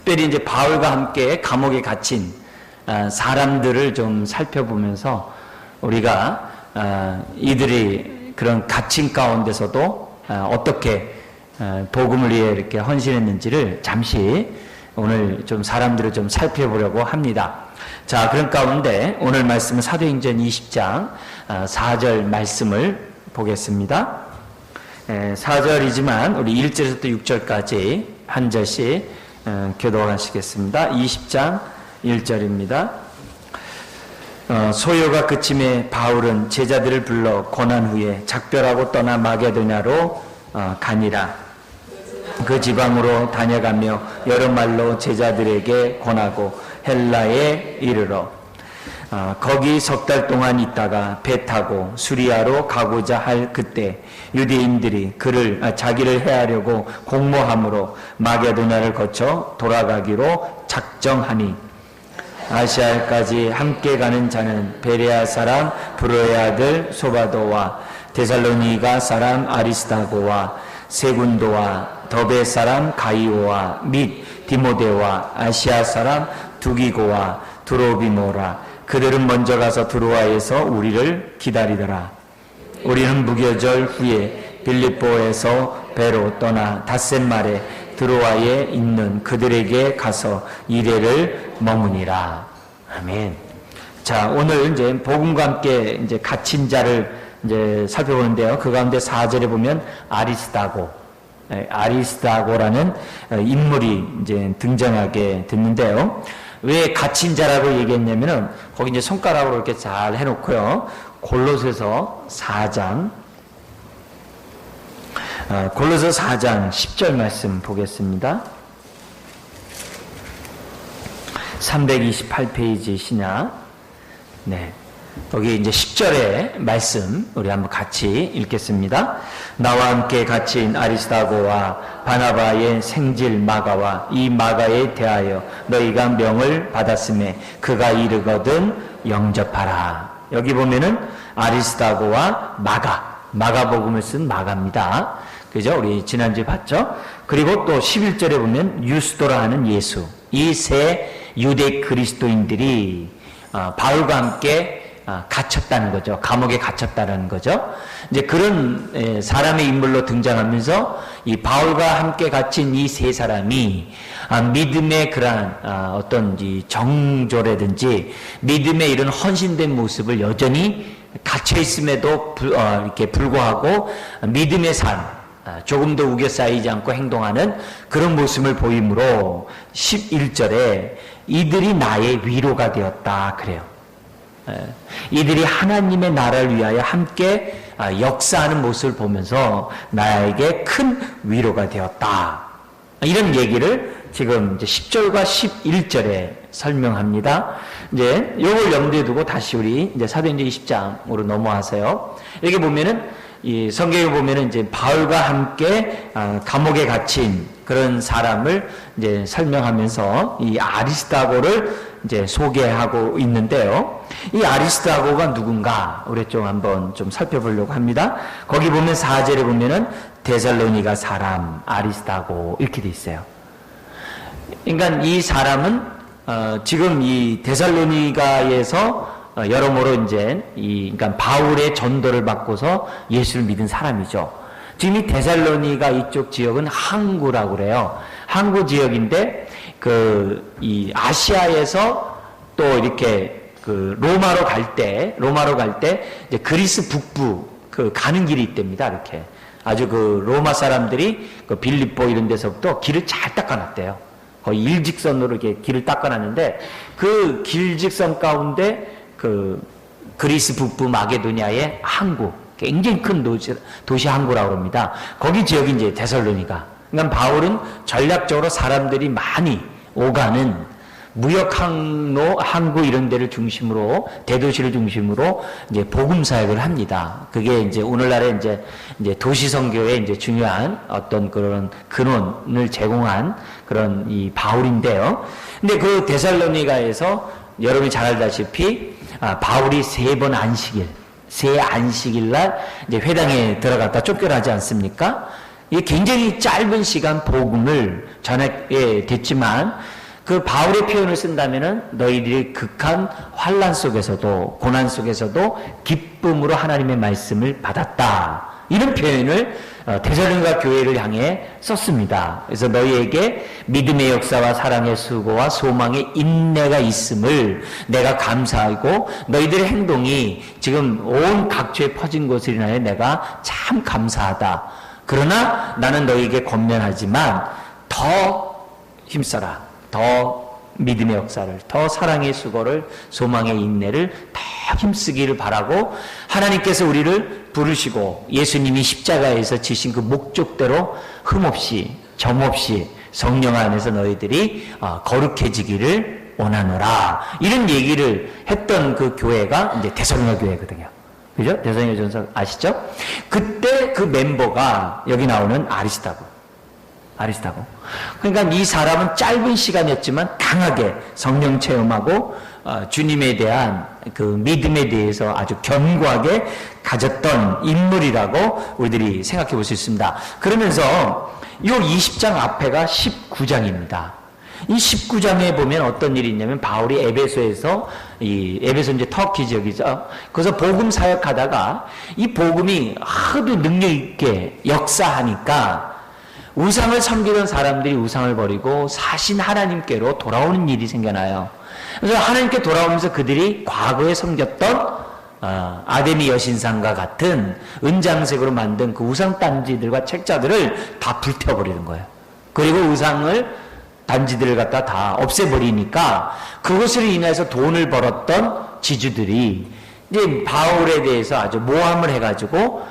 특별히 이제 바울과 함께 감옥에 갇힌 사람들을 좀 살펴보면서 우리가 이들이 그런 갇힌 가운데서도 어떻게 복음을 위해 이렇게 헌신했는지를 잠시 오늘 좀 사람들을 좀 살펴보려고 합니다. 자, 그런 가운데 오늘 말씀은 사도행전 20장 4절 말씀을 보겠습니다. 4절이지만 우리 1절에서 또 6절까지 한 절씩 교독하시겠습니다. 20장 1절입니다. 소요가 그침에 바울은 제자들을 불러 고난 후에 작별하고 떠나 마게도냐로 가니라. 그 지방으로 다녀가며 여러 말로 제자들에게 권하고 헬라에 이르러 거기 석 달 동안 있다가 배 타고 수리아로 가고자 할 그때 유대인들이 자기를 해하려고 공모함으로 마게도냐를 거쳐 돌아가기로 작정하니 아시아까지 함께 가는 자는 베레아 사람 브로의 아들 소바도와 데살로니가 사람 아리스다고와 세군도와 더베 사람 가이오와 및 디모데와 아시아 사람 두기고와 드로비모라. 그들은 먼저 가서 드로아에서 우리를 기다리더라. 우리는 무교절 후에 빌립보에서 배로 떠나 닷새말에 드로아에 있는 그들에게 가서 이레를 머무니라. 아멘. 자, 오늘 이제 복음과 함께 이제 갇힌 자를 이제 살펴보는데요. 그 가운데 4절에 보면 아리스다고라는 인물이 이제 등장하게 됐는데요. 왜 갇힌 자라고 얘기했냐면은 거기 이제 손가락으로 이렇게 잘 해놓고요. 골로새서 4장 10절 말씀 보겠습니다. 328페이지시냐? 네. 여기 이제 10절의 말씀 우리 한번 같이 읽겠습니다. 나와 함께 갇힌 아리스다고와 바나바의 생질 마가와 이 마가에 대하여 너희가 명을 받았음에 그가 이르거든 영접하라. 여기 보면은 아리스다고와 마가복음을 쓴 마가입니다. 그죠? 우리 지난주에 봤죠? 그리고 또 11절에 보면 유스도라 하는 예수. 이 세 유대 그리스도인들이 바울과 함께 갇혔다는 거죠. 감옥에 갇혔다는 거죠. 이제 그런 사람의 인물로 등장하면서 이 바울과 함께 갇힌 이 세 사람이 믿음의 그러한 어떤 정조라든지 믿음의 이런 헌신된 모습을 여전히 갇혀 있음에도 이렇게 불구하고 믿음의 삶, 조금도 우겨싸이지 않고 행동하는 그런 모습을 보이므로 11절에 이들이 나의 위로가 되었다 그래요. 이들이 하나님의 나라를 위하여 함께 역사하는 모습을 보면서 나에게 큰 위로가 되었다. 이런 얘기를 지금 이제 10절과 11절에 설명합니다. 이제 요걸 염두에 두고 다시 우리 이제 사도행전 20장으로 넘어와서요. 여기 보면은 이 성경에 보면은 이제 바울과 함께 감옥에 갇힌 그런 사람을 이제 설명하면서 이 아리스다고를 이제 소개하고 있는데요. 이 아리스다고가 누군가 우리 좀 한번 좀 살펴보려고 합니다. 거기 보면 4절에 보면은 데살로니가 사람 아리스다고 이렇게 돼 있어요. 그러니까 이 사람은 지금 이 데살로니가에서 여러모로 이제 그러니까 바울의 전도를 받고서 예수를 믿은 사람이죠. 지금 이 데살로니가 이쪽 지역은 항구라고 그래요. 항구 지역인데 이 아시아에서 또 이렇게 로마로 갈 때 이제 그리스 북부 가는 길이 있답니다. 이렇게 아주 로마 사람들이 빌립보 이런 데서부터 길을 잘 닦아놨대요. 거의 일직선으로 이렇게 길을 닦아놨는데 그 길직선 가운데 그리스 북부 마게도냐의 항구, 굉장히 큰 도시 항구라고 합니다. 거기 지역이 이제 데살로니가. 그러니까 바울은 전략적으로 사람들이 많이 오가는 무역 항구 이런 데를 중심으로 대도시를 중심으로 이제 복음 사역을 합니다. 그게 이제 오늘날의 이제 도시 선교의 이제 중요한 어떤 그런 근원을 제공한 그런 이 바울인데요. 근데 그 데살로니가에서 여러분이 잘 알다시피 바울이 새 안식일 날 이제 회당에 들어갔다 쫓겨나지 않습니까? 이 굉장히 짧은 시간 복음을 전하게 됐지만 그 바울의 표현을 쓴다면은 너희들이 극한 환난 속에서도 고난 속에서도 기쁨으로 하나님의 말씀을 받았다. 이런 표현을 데살로니가 교회를 향해 썼습니다. 그래서 너희에게 믿음의 역사와 사랑의 수고와 소망의 인내가 있음을 내가 감사하고 너희들의 행동이 지금 온 각처에 퍼진 것을 인하여 내가 참 감사하다. 그러나 나는 너희에게 권면하지만 더 힘써라. 더 믿음의 역사를, 더 사랑의 수고를, 소망의 인내를 더 힘쓰기를 바라고 하나님께서 우리를 부르시고 예수님이 십자가에서 지신 그 목적대로 흠없이 점없이 성령 안에서 너희들이 거룩해지기를 원하노라. 이런 얘기를 했던 그 교회가 이제 데살로니가 교회거든요. 그죠? 데살로니가 전서 아시죠? 그때 그 멤버가 여기 나오는 아리스타고. 그러니까 이 사람은 짧은 시간이었지만 강하게 성령 체험하고 주님에 대한 그 믿음에 대해서 아주 견고하게 가졌던 인물이라고 우리들이 생각해 볼 수 있습니다. 그러면서 이 20장 앞에가 19장입니다. 이 19장에 보면 어떤 일이 있냐면 바울이 에베소에서 에베소 이제 터키 지역이죠. 거기서 복음 사역하다가 이 복음이 하도 능력 있게 역사하니까 우상을 섬기던 사람들이 우상을 버리고 사신 하나님께로 돌아오는 일이 생겨나요. 그래서 하나님께 돌아오면서 그들이 과거에 섬겼던 아데미 여신상과 같은 은장색으로 만든 그 우상 단지들과 책자들을 다 불태워버리는 거예요. 그리고 우상을 단지들을 갖다 다 없애버리니까 그것으로 인해서 돈을 벌었던 지주들이 이제 바울에 대해서 아주 모함을 해가지고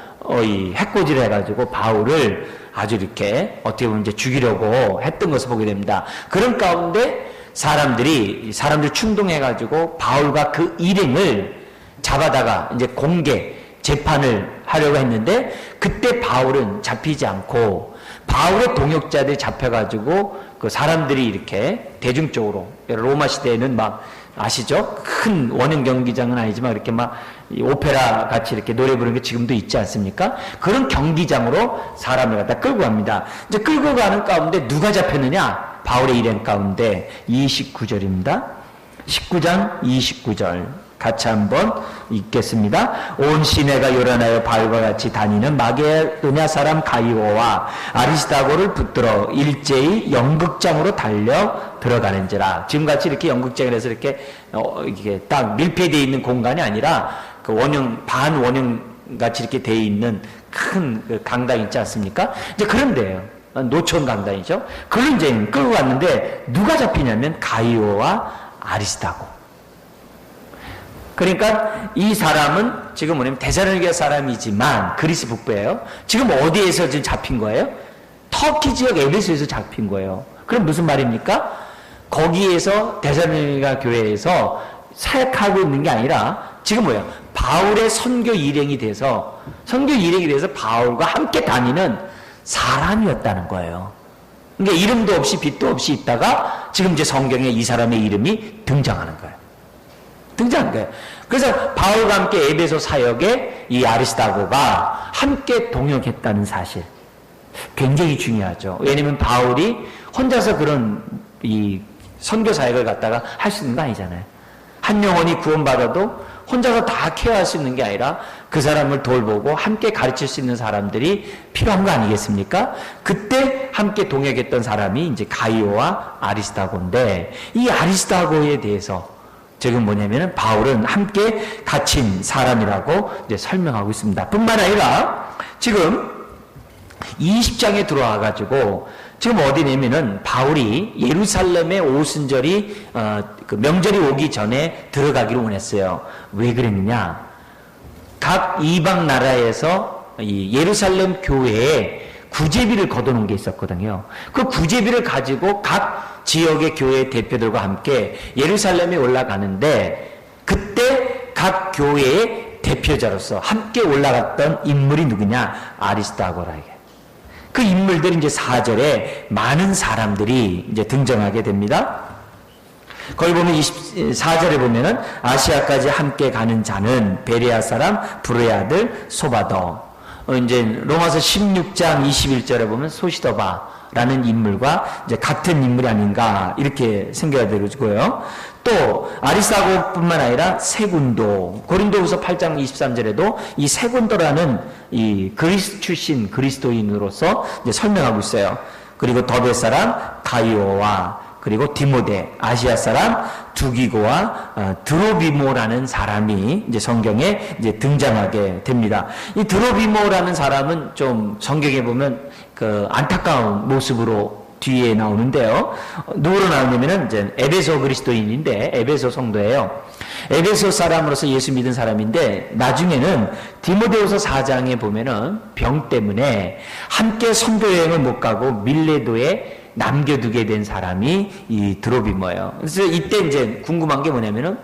해코지를 해가지고 바울을 아주 이렇게 어떻게 보면 이제 죽이려고 했던 것을 보게 됩니다. 그런 가운데 사람들 충동해가지고 바울과 그 일행을 잡아다가 이제 공개 재판을 하려고 했는데 그때 바울은 잡히지 않고 바울의 동역자들이 잡혀가지고 그 사람들이 이렇게 대중적으로 로마 시대에는 막 아시죠? 큰 원형 경기장은 아니지만 이렇게 막 오페라 같이 이렇게 노래 부르는 게 지금도 있지 않습니까? 그런 경기장으로 사람을 갖다 끌고 갑니다. 이제 끌고 가는 가운데 누가 잡혔느냐? 바울의 일행 가운데 29절입니다. 19장 29절 같이 한번 읽겠습니다. 온 시내가 요란하여 바울과 같이 다니는 마게도냐 사람 가이오와 아리스다고를 붙들어 일제히 연극장으로 달려 들어가는지라. 지금같이 이렇게 연극장에서 이렇게 딱 밀폐되어 있는 공간이 아니라 그 반 원형 같이 이렇게 되어 있는 큰 그 강당 있지 않습니까? 이제 그런 데예요. 노천 강당이죠. 그걸 이제 끌고 갔는데 누가 잡히냐면 가이오와 아리스다고. 그러니까 이 사람은 지금 뭐냐면 데살로니가 사람이지만 그리스 북부예요. 지금 어디에서 지금 잡힌 거예요? 터키 지역 에베소에서 잡힌 거예요. 그럼 무슨 말입니까? 거기에서 데살로니가 교회에서 사역하고 있는 게 아니라 지금 뭐예요? 바울의 선교 일행이 돼서 바울과 함께 다니는 사람이었다는 거예요. 그러니까 이름도 없이 빛도 없이 있다가 지금 이제 성경에 이 사람의 이름이 등장하는 거예요. 그래서 바울과 함께 에베소 사역에 이 아리스다고가 함께 동역했다는 사실 굉장히 중요하죠. 왜냐하면 바울이 혼자서 그런 이 선교 사역을 갖다가 할 수 있는 거 아니잖아요. 한 영혼이 구원받아도 혼자서 다 케어할 수 있는 게 아니라 그 사람을 돌보고 함께 가르칠 수 있는 사람들이 필요한 거 아니겠습니까? 그때 함께 동역했던 사람이 이제 가이오와 아리스다고인데 이 아리스다고에 대해서 지금 뭐냐면은 바울은 함께 갇힌 사람이라고 이제 설명하고 있습니다. 뿐만 아니라 지금 20장에 들어와가지고 지금 어디냐면은 바울이 예루살렘의 오순절이 그 명절이 오기 전에 들어가기를 원했어요. 왜 그랬느냐? 각 이방 나라에서 이 예루살렘 교회에 구제비를 걷어놓은 게 있었거든요. 그 구제비를 가지고 각 지역의 교회 대표들과 함께 예루살렘에 올라가는데 그때 각 교회의 대표자로서 함께 올라갔던 인물이 누구냐? 아리스다고라게. 그 인물들이 이제 4절에 많은 사람들이 이제 등장하게 됩니다. 거기 보면 24절에 보면은 아시아까지 함께 가는 자는 베레아 사람 브루의 아들 소바더 이제 로마서 16장 21절에 보면 소시더바라는 인물과 이제 같은 인물이 아닌가 이렇게 생각이 되고요. 또 아리스타고뿐만 아니라 세군도, 고린도후서 8장 23절에도 이 세군도라는 이 그리스 출신 그리스도인으로서 이제 설명하고 있어요. 그리고 더베 사람 가이오와 그리고 디모데, 아시아 사람 두기고와 드로비모라는 사람이 이제 성경에 이제 등장하게 됩니다. 이 드로비모라는 사람은 좀 성경에 보면 그 안타까운 모습으로 뒤에 나오는데요. 누구로 나오냐면은 이제 에베소 그리스도인인데 에베소 성도예요. 에베소 사람으로서 예수 믿은 사람인데 나중에는 디모데후서 4장에 보면은 병 때문에 함께 선교 여행을 못 가고 밀레도에 남겨두게 된 사람이 이 드로비모예요. 그래서 이때 이제 궁금한 게 뭐냐면은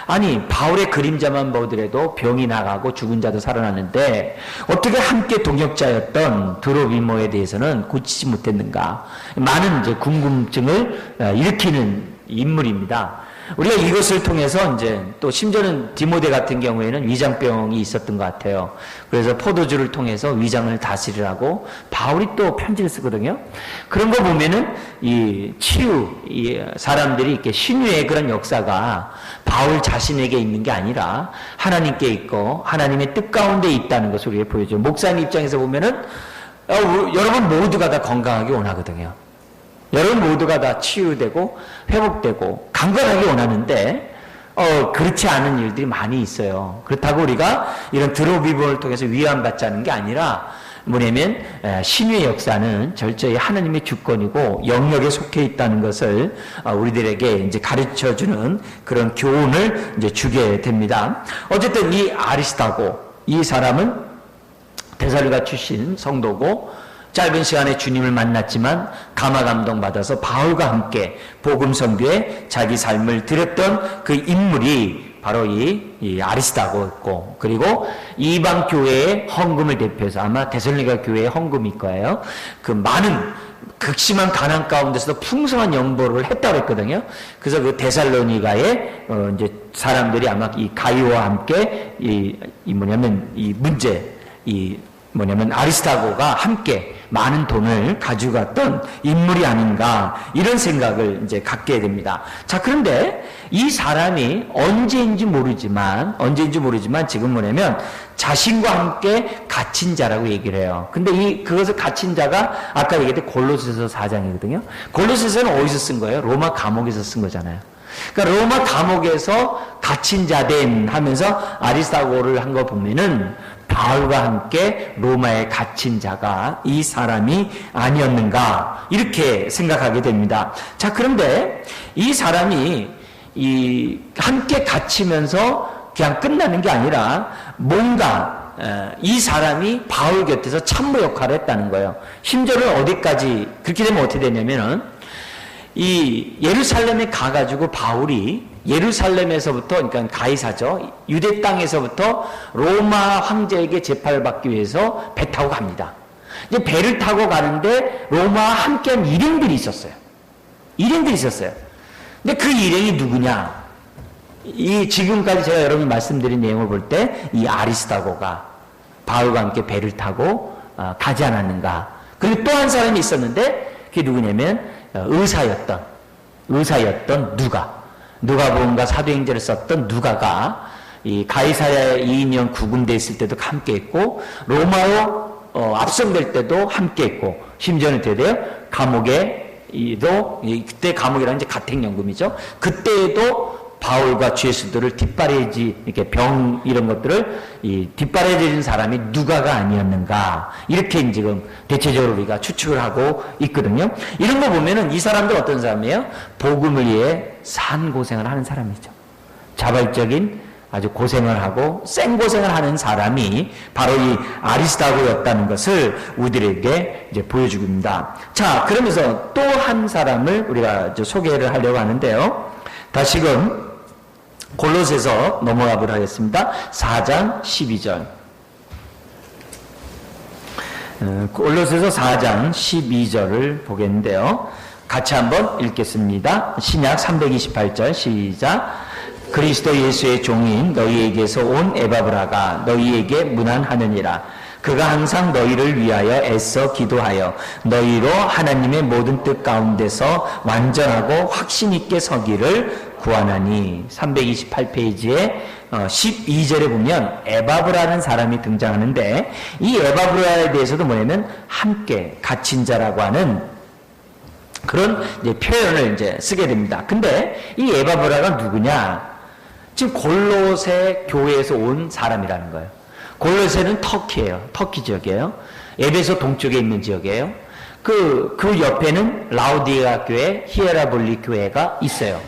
아니 바울의 그림자만 보더라도 병이 나가고 죽은 자도 살아났는데 어떻게 함께 동역자였던 드로비모에 대해서는 고치지 못했는가? 많은 이제 궁금증을 일으키는 인물입니다. 우리가 이것을 통해서 이제 또 심지어는 디모데 같은 경우에는 위장병이 있었던 것 같아요. 그래서 포도주를 통해서 위장을 다스리라고 바울이 또 편지를 쓰거든요. 그런 거 보면은 이 치유, 이 사람들이 이렇게 신유의 그런 역사가 바울 자신에게 있는 게 아니라 하나님께 있고 하나님의 뜻 가운데 있다는 것을 우리에게 보여줘요. 목사님 입장에서 보면은 여러분 모두가 다 건강하게 원하거든요. 여러분 모두가 다 치유되고 회복되고 강건하게 원하는데 그렇지 않은 일들이 많이 있어요. 그렇다고 우리가 이런 드로비모를 통해서 위안받자는 게 아니라 뭐냐면 신유의 역사는 철저히 하나님의 주권이고 영역에 속해 있다는 것을 우리들에게 이제 가르쳐주는 그런 교훈을 이제 주게 됩니다. 어쨌든 이 아리스타고 이 사람은 데살로니가 출신 성도고 짧은 시간에 주님을 만났지만 감화 감동받아서 바울과 함께 복음 선교에 자기 삶을 드렸던 그 인물이 바로 이 아리스타고였고, 그리고 이방 교회의 헌금을 대표해서 아마 데살로니가 교회의 헌금일 거예요. 그 많은 극심한 가난 가운데서도 풍성한 연보를 했다고 했거든요. 그래서 그 데살로니가의 이제 사람들이 아마 이 가이오와 함께 이 아리스타고가 함께 많은 돈을 가져갔던 인물이 아닌가 이런 생각을 이제 갖게 됩니다. 자, 그런데 이 사람이 언제인지 모르지만 지금 뭐냐면 자신과 함께 갇힌 자라고 얘기를 해요. 근데 그것을 갇힌 자가 아까 얘기했던 골로새서 4장이거든요. 골로새서는 어디서 쓴 거예요? 로마 감옥에서 쓴 거잖아요. 그러니까 로마 감옥에서 갇힌 자된 하면서 아리스타고를 한 거 보면은 바울과 함께 로마에 갇힌 자가 이 사람이 아니었는가 이렇게 생각하게 됩니다. 자, 그런데 이 사람이 함께 갇히면서 그냥 끝나는 게 아니라 뭔가 이 사람이 바울 곁에서 참모 역할을 했다는 거예요. 심지어는 어디까지 그렇게 되면 어떻게 되냐면은 이 예루살렘에 가가지고 바울이 예루살렘에서부터, 그러니까 가이사죠, 유대 땅에서부터 로마 황제에게 재판을 받기 위해서 배 타고 갑니다. 이제 배를 타고 가는데 로마와 함께한 일행들이 있었어요. 근데 그 일행이 누구냐? 지금까지 제가 여러분 말씀드린 내용을 볼 때 이 아리스타고가 바울과 함께 배를 타고 가지 않았는가? 그리고 또 한 사람이 있었는데 그게 누구냐면 의사였던 누가복음과 사도행전을 썼던 누가가 이 가이사랴에 2년 구금되어 있을 때도 함께 했고 로마로 압송될 때도 함께 했고 심지어는 돼요 감옥에도 그때 감옥이라는 이제 가택연금이죠. 그때에도 바울과 죄수들을 뒷바래지 이렇게 병 이런 것들을 뒷바래지는 사람이 누가가 아니었는가 이렇게 지금 대체적으로 우리가 추측을 하고 있거든요. 이런 거 보면은 이 사람들 어떤 사람이에요? 복음을 위해 산 고생을 하는 사람이죠. 자발적인 아주 고생을 하고 생고생을 하는 사람이 바로 이 아리스타고였다는 것을 우리들에게 이제 보여주고 있습니다. 자, 그러면서 또 한 사람을 우리가 소개를 하려고 하는데요. 다시금 골로새서 넘어가 보도록 하겠습니다. 4장 12절. 골로새서 4장 12절을 보겠는데요. 같이 한번 읽겠습니다. 신약 328절 시작. 그리스도 예수의 종인 너희에게서 온 에바브라가 너희에게 문안하느니라. 그가 항상 너희를 위하여 애써 기도하여 너희로 하나님의 모든 뜻 가운데서 완전하고 확신 있게 서기를 구하나니. 328페이지에 12절에 보면 에바브라는 사람이 등장하는데, 이 에바브라에 대해서도 뭐냐면 함께 갇힌 자라고 하는 그런 이제 표현을 이제 쓰게 됩니다. 근데 이 에바브라가 누구냐? 지금 골로새 교회에서 온 사람이라는 거예요. 골로새는 터키예요. 터키 지역이에요. 에베소 동쪽에 있는 지역이에요. 그 옆에는 라우디게아 교회, 히에라볼리 교회가 있어요.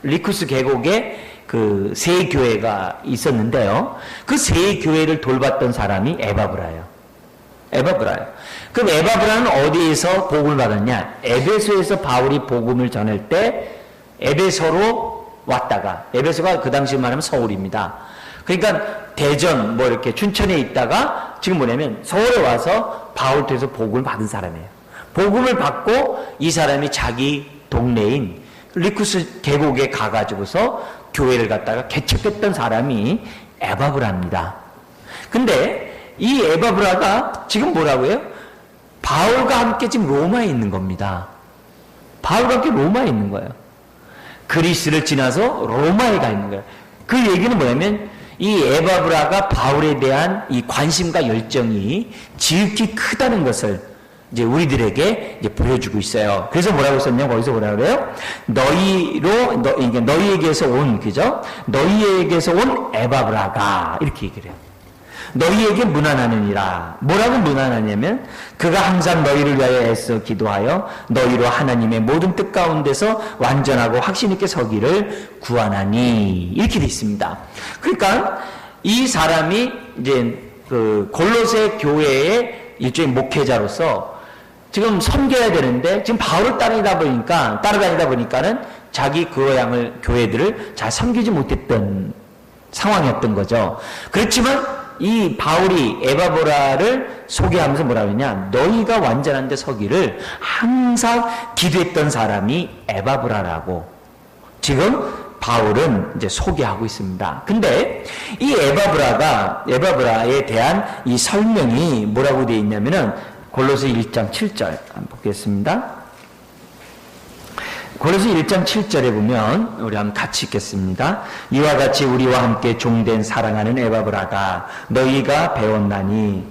리쿠스 계곡에 그 세 교회가 있었는데요. 그 세 교회를 돌봤던 사람이 에바브라예요. 에바브라예요. 그럼 에바브라는 어디에서 복음을 받았냐? 에베소에서 바울이 복음을 전할 때 에베소로 왔다가, 에베소가 그 당시 말하면 서울입니다. 그러니까 대전 뭐 이렇게 춘천에 있다가 지금 뭐냐면 서울에 와서 바울 통해서 복음을 받은 사람이에요. 복음을 받고 이 사람이 자기 동네인 리쿠스 계곡에 가가지고서 교회를 갖다가 개척했던 사람이 에바브라입니다. 근데 이 에바브라가 지금 뭐라고요? 바울과 함께 지금 로마에 있는 겁니다. 바울과 함께 로마에 있는 거예요. 그리스를 지나서 로마에 가 있는 거예요. 그 얘기는 뭐냐면 이 에바브라가 바울에 대한 이 관심과 열정이 지극히 크다는 것을 이제 우리들에게 이제 보여주고 있어요. 그래서 뭐라고 썼냐? 거기서 뭐라 그래요? 너희에게서 온, 그죠? 너희에게서 온 에바브라가 이렇게 얘기를 해요. 너희에게 문안하느니라. 뭐라고 문안하냐면 그가 항상 너희를 위하여 애써 기도하여 너희로 하나님의 모든 뜻 가운데서 완전하고 확신 있게 서기를 구하나니. 이렇게 돼 있습니다. 그러니까 이 사람이 이제 그 골로새 교회의 일종의 목회자로서 지금 섬겨야 되는데 지금 바울을 따라다니다 보니까는 자기 고향을 교회들을 잘 섬기지 못했던 상황이었던 거죠. 그렇지만 이 바울이 에바브라를 소개하면서 뭐라고 했냐? 너희가 완전한 데 서기를 항상 기도했던 사람이 에바브라라고 지금 바울은 이제 소개하고 있습니다. 근데 이 에바브라에 대한 이 설명이 뭐라고 되어 있냐면은 골로새 1장 7절 한번 보겠습니다. 골로새 1장 7절에 보면 우리 한번 같이 읽겠습니다. 이와 같이 우리와 함께 종된 사랑하는 에바브라가 너희가 배웠나니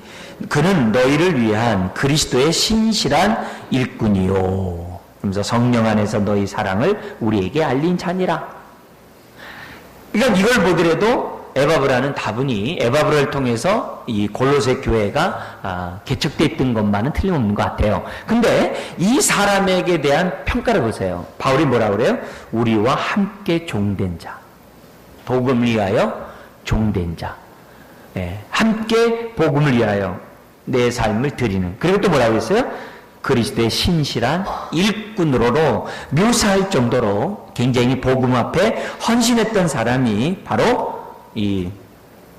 그는 너희를 위한 그리스도의 신실한 일꾼이요. 그러면서 성령 안에서 너희 사랑을 우리에게 알린 자니라. 그러니까 이걸 보더라도 에바브라는 다분히 에바브라를 통해서 이 골로새 교회가 개척됐던 것만은 틀림없는 것 같아요. 근데 이 사람에게 대한 평가를 보세요. 바울이 뭐라고 그래요? 우리와 함께 종된 자. 복음을 위하여 종된 자. 함께 복음을 위하여 내 삶을 드리는. 그리고 또 뭐라고 했어요? 그리스도의 신실한 일꾼으로 묘사할 정도로 굉장히 복음 앞에 헌신했던 사람이 바로 이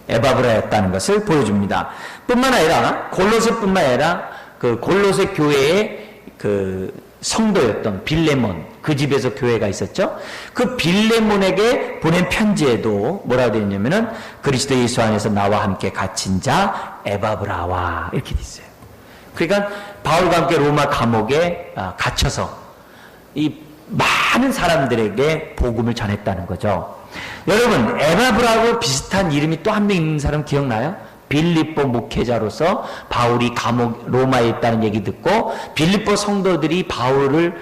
에바브라였다는 것을 보여줍니다. 뿐만 아니라 골로새뿐만 아니라 그 골로새 교회의 그 성도였던 빌레몬, 그 집에서 교회가 있었죠. 그 빌레몬에게 보낸 편지에도 뭐라고 되어 있냐면은 그리스도 예수 안에서 나와 함께 갇힌 자 에바브라와 이렇게 돼 있어요. 그러니까 바울과 함께 로마 감옥에 갇혀서 이 많은 사람들에게 복음을 전했다는 거죠. 여러분, 에바브라하고 비슷한 이름이 또 한 명 있는 사람 기억나요? 빌립보 목회자로서 바울이 감옥 로마에 있다는 얘기 듣고 빌립보 성도들이 바울을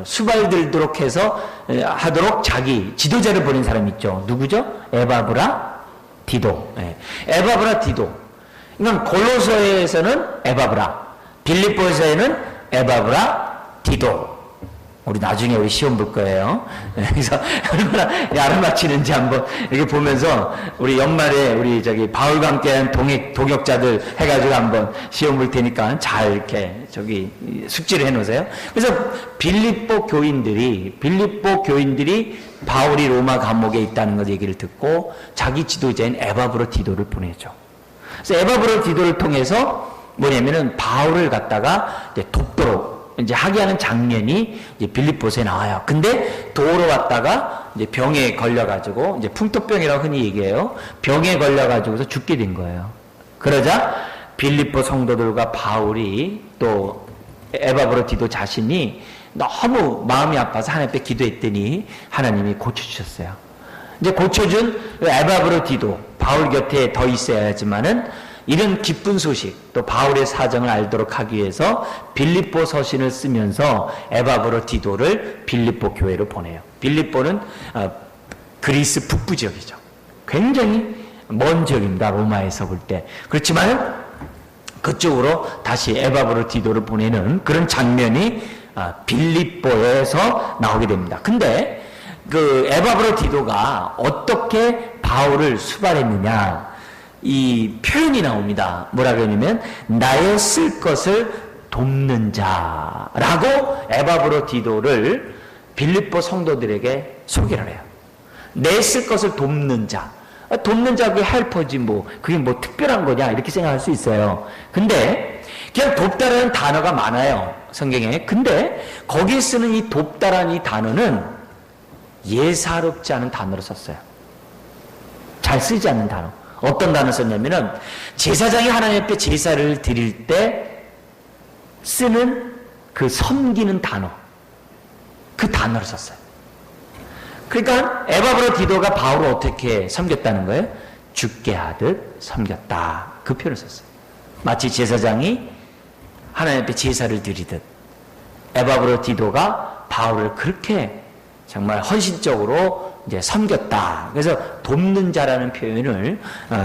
수발들도록 해서 하도록 자기 지도자를 보낸 사람 있죠. 누구죠? 에바브라 디도. 에바브라 디도. 그러니까 골로새에서는 에바브라, 빌립보에서는 에바브라 디도. 우리 나중에 우리 시험 볼 거예요. 그래서 얼마나 알아맞히는지 한번 이렇게 보면서 우리 연말에 우리 저기 바울과 함께한 동역자들 해가지고 한번 시험 볼 테니까 잘 이렇게 저기 숙지를 해놓으세요. 그래서 빌립보 교인들이 바울이 로마 감옥에 있다는 것 얘기를 듣고 자기 지도자인 에바브로 디도를 보내죠. 그래서 에바브로 디도를 통해서 뭐냐면은 바울을 갖다가 이제 돕도록 이제 하게 하는 장면이 이제 빌립보서에 나와요. 근데 도로 갔다가 이제 병에 걸려가지고 이제 풍토병이라고 흔히 얘기해요. 병에 걸려가지고서 죽게 된 거예요. 그러자 빌립보 성도들과 바울이 또 에바브로디도 자신이 너무 마음이 아파서 하나님 앞에 기도했더니 하나님이 고쳐주셨어요. 이제 고쳐준 에바브로디도 바울 곁에 더 있어야 하지만은 이런 기쁜 소식, 또 바울의 사정을 알도록 하기 위해서 빌립보 서신을 쓰면서 에바브로디도를 빌립보 교회로 보내요. 빌립보는 그리스 북부 지역이죠. 굉장히 먼 지역입니다. 로마에서 볼 때. 그렇지만 그쪽으로 다시 에바브로디도를 보내는 그런 장면이 빌립보에서 나오게 됩니다. 근데 그 에바브로디도가 어떻게 바울을 수발했느냐, 이 표현이 나옵니다. 뭐라 그러냐면 나의 쓸 것을 돕는 자라고 에바브로디도를 빌립보 성도들에게 소개를 해요. 내 쓸 것을 돕는 자. 돕는 자 그게 헬퍼지 뭐 그게 뭐 특별한 거냐 이렇게 생각할 수 있어요. 근데 그냥 돕다라는 단어가 많아요, 성경에. 근데 거기에 쓰는 이 돕다라는 이 단어는 예사롭지 않은 단어로 썼어요. 잘 쓰지 않는 단어. 어떤 단어 썼냐면은 제사장이 하나님 앞에 제사를 드릴 때 쓰는 그 섬기는 단어, 그 단어를 썼어요. 그러니까 에바브로디도가 바울을 어떻게 섬겼다는 거예요? 죽게 하듯 섬겼다, 그 표현을 썼어요. 마치 제사장이 하나님 앞에 제사를 드리듯 에바브로디도가 바울을 그렇게 정말 헌신적으로 이제 섬겼다. 그래서 돕는 자라는 표현을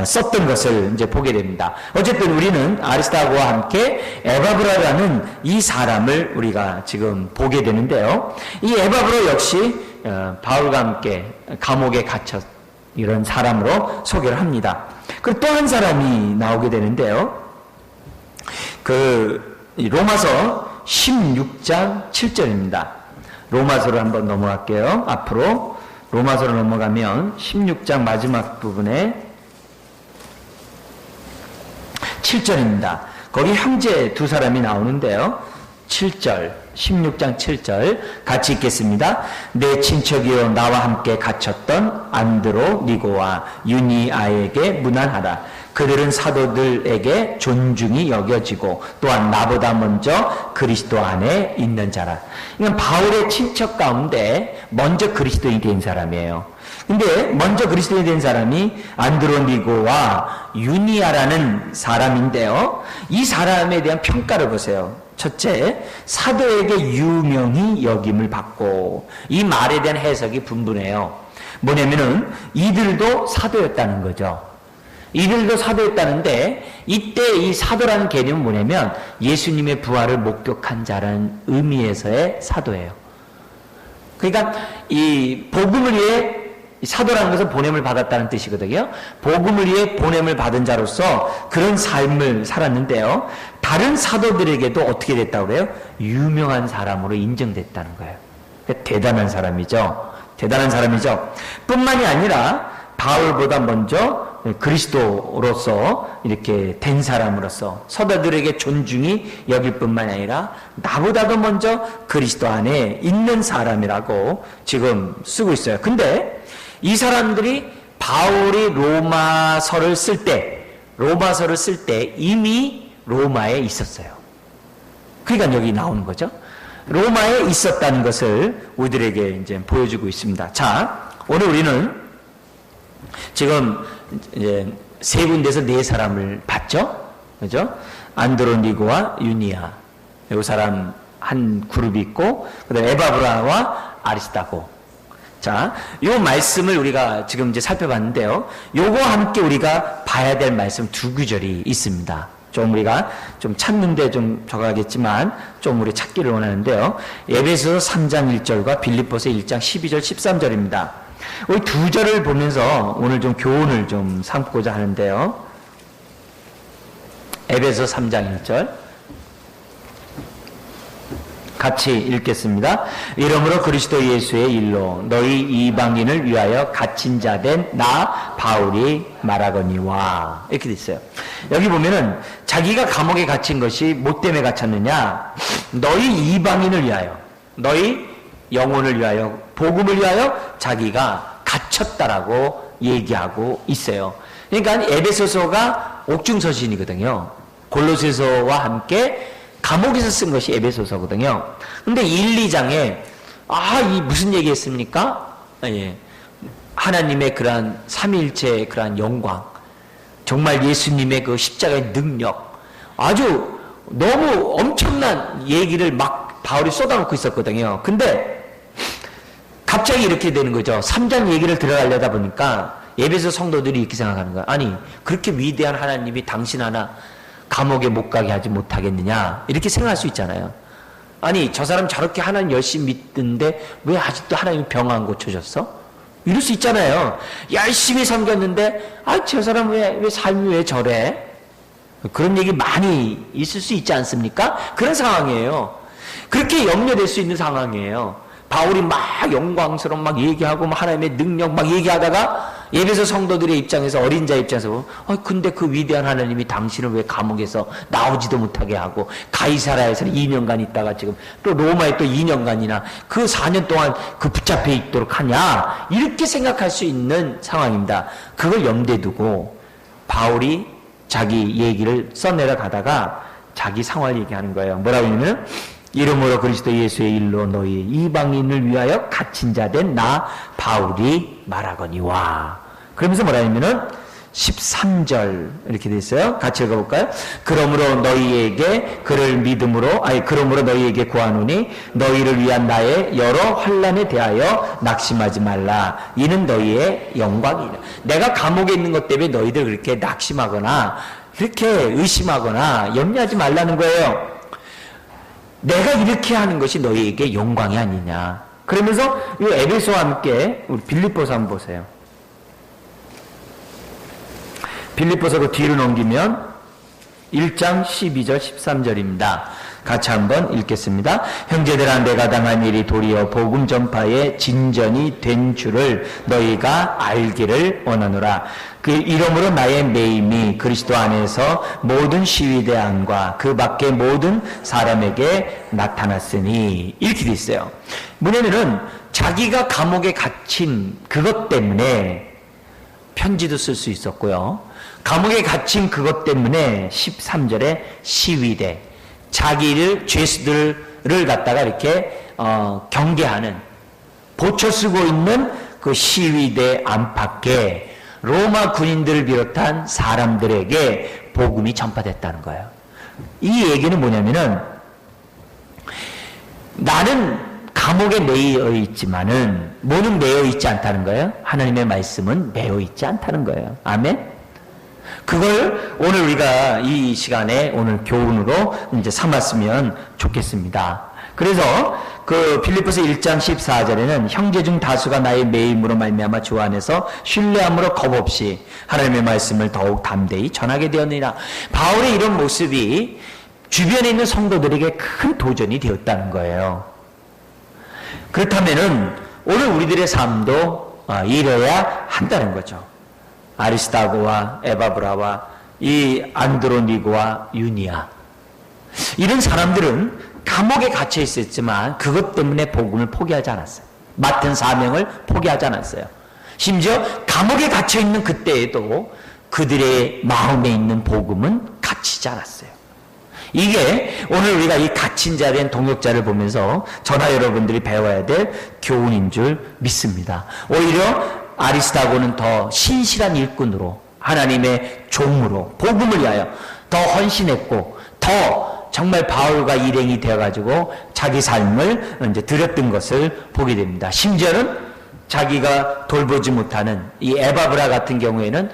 썼던 것을 이제 보게 됩니다. 어쨌든 우리는 아리스타고와 함께 에바브라라는 이 사람을 우리가 지금 보게 되는데요. 이 에바브로 역시 바울과 함께 감옥에 갇혔 이런 사람으로 소개를 합니다. 그리고 또 한 사람이 나오게 되는데요. 그 로마서 16장 7절입니다. 로마서를 한번 넘어갈게요. 앞으로 로마서로 넘어가면 16장 마지막 부분에 7절입니다. 거기 형제 두 사람이 나오는데요. 7절, 16장 7절 같이 읽겠습니다. 내 친척이요 나와 함께 갇혔던 안드로니고와 유니아에게 문안하라. 그들은 사도들에게 존중이 여겨지고 또한 나보다 먼저 그리스도 안에 있는 자라. 이건 바울의 친척 가운데 먼저 그리스도인이 된 사람이에요. 근데 먼저 그리스도인이 된 사람이 안드로니고와 유니아라는 사람인데요. 이 사람에 대한 평가를 보세요. 첫째, 사도에게 유명히 여김을 받고, 이 말에 대한 해석이 분분해요. 뭐냐면은 이들도 사도였다는 거죠. 이들도 사도였다는데 이때 이 사도라는 개념은 뭐냐면 예수님의 부활을 목격한 자라는 의미에서의 사도예요. 그러니까 이 복음을 위해 사도라는 것은 보냄을 받았다는 뜻이거든요. 복음을 위해 보냄을 받은 자로서 그런 삶을 살았는데요. 다른 사도들에게도 어떻게 됐다고 그래요? 유명한 사람으로 인정됐다는 거예요. 그러니까 대단한 사람이죠. 대단한 사람이죠. 뿐만이 아니라 바울보다 먼저 그리스도로서 이렇게 된 사람으로서 서다들에게 존중이 여길 뿐만이 아니라 나보다도 먼저 그리스도 안에 있는 사람이라고 지금 쓰고 있어요. 근데 이 사람들이 바울이 로마서를 쓸 때 이미 로마에 있었어요. 그러니까 여기 나오는 거죠. 로마에 있었다는 것을 우리들에게 이제 보여주고 있습니다. 자, 오늘 우리는 지금 이제 세 군데에서 네 사람을 봤죠? 그죠? 안드로니고와 유니아. 이 사람 한 그룹이 있고, 그 다음에 에바브라와 아리스타고. 자, 요 말씀을 우리가 지금 이제 살펴봤는데요. 요거와 함께 우리가 봐야 될 말씀 두 구절이 있습니다. 좀 우리가 좀 찾는데 좀 적어야겠지만 좀 우리 찾기를 원하는데요. 에베소서 3장 1절과 빌립보서 1장 12절 13절입니다. 이 두 절을 보면서 오늘 좀 교훈을 좀 삼고자 하는데요. 에베소 3장 1절 같이 읽겠습니다. 이러므로 그리스도 예수의 일로 너희 이방인을 위하여 갇힌 자 된 나 바울이 말하거니와, 이렇게 돼 있어요. 여기 보면은 자기가 감옥에 갇힌 것이 뭐 때문에 갇혔느냐? 너희 이방인을 위하여, 너희 영혼을 위하여, 복음을 위하여 자기가 갇혔다라고 얘기하고 있어요. 그러니까 에베소서가 옥중서신이거든요. 골로새서와 함께 감옥에서 쓴 것이 에베소서거든요. 근데 1, 2장에 이 무슨 얘기했습니까? 예. 하나님의 그러한 삼위일체의 그러한 영광, 정말 예수님의 그 십자가의 능력, 아주 너무 엄청난 얘기를 막 바울이 쏟아놓고 있었거든요. 근데 갑자기 이렇게 되는 거죠. 3장 얘기를 들어가려다 보니까 에베소 성도들이 이렇게 생각하는 거야. 아니, 그렇게 위대한 하나님이 당신 하나 감옥에 못 가게 하지 못하겠느냐, 이렇게 생각할 수 있잖아요. 아니, 저 사람 저렇게 하나님 열심히 믿던데 왜 아직도 하나님이 병 안 고쳐졌어? 이럴 수 있잖아요. 열심히 섬겼는데 저 사람 왜 삶이 왜 저래? 그런 얘기 많이 있을 수 있지 않습니까? 그런 상황이에요. 그렇게 염려될 수 있는 상황이에요. 바울이 막 영광스러운 막 얘기하고 막 하나님의 능력 막 얘기하다가 에베소 성도들의 입장에서, 어린 자 입장에서 근데 그 위대한 하나님이 당신을 왜 감옥에서 나오지도 못하게 하고 가이사라에서는 2년간 있다가 지금 또 로마에 또 2년간이나 그 4년 동안 그 붙잡혀 있도록 하냐, 이렇게 생각할 수 있는 상황입니다. 그걸 염두에 두고 바울이 자기 얘기를 써내려 가다가 자기 상황을 얘기하는 거예요. 뭐라고 하냐면, 이름으로 그리스도 예수의 일로 너희 이방인을 위하여 갇힌 자 된 나 바울이 말하거니와. 그러면서 뭐라 하냐면은 13절 이렇게 돼 있어요. 같이 읽어볼까요? 그러므로 너희에게 구하노니 너희를 위한 나의 여러 환난에 대하여 낙심하지 말라. 이는 너희의 영광이라. 내가 감옥에 있는 것 때문에 너희들 그렇게 낙심하거나 그렇게 의심하거나 염려하지 말라는 거예요. 내가 이렇게 하는 것이 너희에게 영광이 아니냐. 그러면서 이 에베소와 함께 우리 빌립보서 한번 보세요. 빌립보서 그 뒤로 넘기면 1장 12절 13절입니다. 같이 한번 읽겠습니다. 형제들아, 내가 당한 일이 도리어 복음 전파의 진전이 된 줄을 너희가 알기를 원하노라. 그 이러므로 나의 매임이 그리스도 안에서 모든 시위대 안과 그 밖의 모든 사람에게 나타났으니, 이렇게 돼 있어요. 뭐냐면은 자기가 감옥에 갇힌 그것 때문에 편지도 쓸 수 있었고요. 감옥에 갇힌 그것 때문에 13절에 시위대, 자기를 죄수들을 갖다가 이렇게 경계하는, 보초 쓰고 있는 그 시위대 안팎에 로마 군인들을 비롯한 사람들에게 복음이 전파됐다는 거예요. 이 얘기는 뭐냐면은, 나는 감옥에 매여 있지만은 뭐는 매여 있지 않다는 거예요. 하나님의 말씀은 매여 있지 않다는 거예요. 아멘. 그걸 오늘 우리가 이 시간에 오늘 교훈으로 이제 삼았으면 좋겠습니다. 그래서 그 빌립보서 1장 14절에는 형제 중 다수가 나의 매임으로 말미암아 주 안에서 신뢰함으로 겁없이 하나님의 말씀을 더욱 담대히 전하게 되었느니라. 바울의 이런 모습이 주변에 있는 성도들에게 큰 도전이 되었다는 거예요. 그렇다면은 오늘 우리들의 삶도 이래야 한다는 거죠. 아리스타고와 에바브라와 이 안드로니고와 유니아, 이런 사람들은 감옥에 갇혀 있었지만 그것 때문에 복음을 포기하지 않았어요. 맡은 사명을 포기하지 않았어요. 심지어 감옥에 갇혀 있는 그때에도 그들의 마음에 있는 복음은 갇히지 않았어요. 이게 오늘 우리가 이 갇힌 자 된 동역자를 보면서 저나 여러분들이 배워야 될 교훈인 줄 믿습니다. 오히려 아리스타고는 더 신실한 일꾼으로, 하나님의 종으로 복음을 위하여 더 헌신했고, 더 정말 바울과 일행이 되어가지고 자기 삶을 이제 드렸던 것을 보게 됩니다. 심지어는 자기가 돌보지 못하는 이 에바브라 같은 경우에는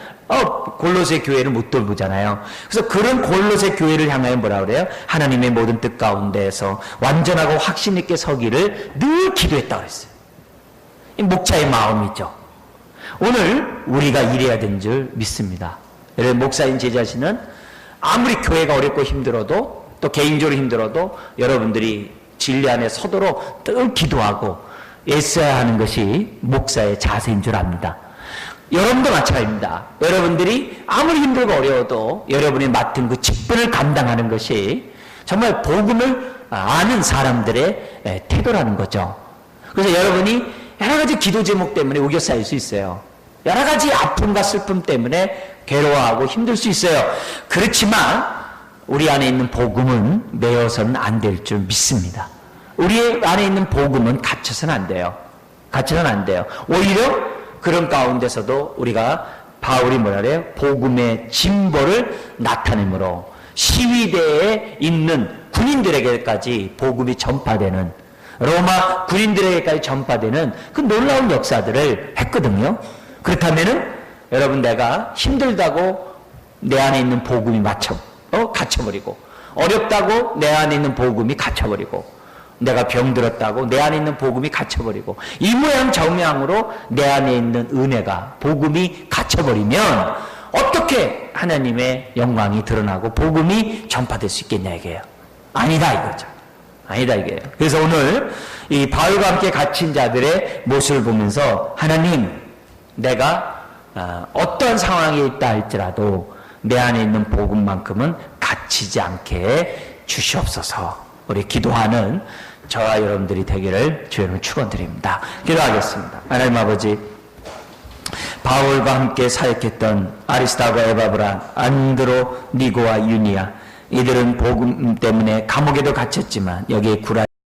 골로새 교회를 못 돌보잖아요. 그래서 그런 골로새 교회를 향하여 뭐라 그래요? 하나님의 모든 뜻 가운데에서 완전하고 확신 있게 서기를 늘 기도했다고 그랬어요. 이 목자의 마음이죠. 오늘 우리가 이래야 되는 줄 믿습니다. 여러분, 목사인 제 자신은 아무리 교회가 어렵고 힘들어도, 또 개인적으로 힘들어도 여러분들이 진리 안에 서도록 늘 기도하고 애써야 하는 것이 목사의 자세인 줄 압니다. 여러분도 마찬가지입니다. 여러분들이 아무리 힘들고 어려워도 여러분이 맡은 그 직분을 감당하는 것이 정말 복음을 아는 사람들의 태도라는 거죠. 그래서 여러분이 여러 가지 기도 제목 때문에 우겨 쌓일 수 있어요. 여러 가지 아픔과 슬픔 때문에 괴로워하고 힘들 수 있어요. 그렇지만 우리 안에 있는 복음은 매여서는 안 될 줄 믿습니다. 우리 안에 있는 복음은 갇혀서는 안 돼요. 갇혀서는 안 돼요. 오히려 그런 가운데서도 우리가 바울이 뭐라 그래요? 복음의 진보를 나타내므로 시위대에 있는 군인들에게까지 복음이 전파되는, 로마 군인들에게까지 전파되는 그 놀라운 역사들을 했거든요. 그렇다면은 여러분, 내가 힘들다고 내 안에 있는 복음이 갇혀버리고, 어렵다고 내 안에 있는 복음이 갇혀버리고, 내가 병들었다고 내 안에 있는 복음이 갇혀버리고, 이 모양 저 모양으로 내 안에 있는 은혜가, 복음이 갇혀버리면 어떻게 하나님의 영광이 드러나고 복음이 전파될 수 있겠냐 이게요. 아니다 이거죠. 아니다 이게요. 그래서 오늘 이 바울과 함께 갇힌 자들의 모습을 보면서, 하나님, 내가 어떤 상황에 있다 할지라도 내 안에 있는 복음만큼은 갇히지 않게 주시옵소서. 우리 기도하는 저와 여러분들이 되기를 주여러분 축원드립니다. 기도하겠습니다. 하나님 아버지, 바울과 함께 사역했던 아리스다고, 에바브라, 안드로, 니고와 유니아, 이들은 복음 때문에 감옥에도 갇혔지만 여기에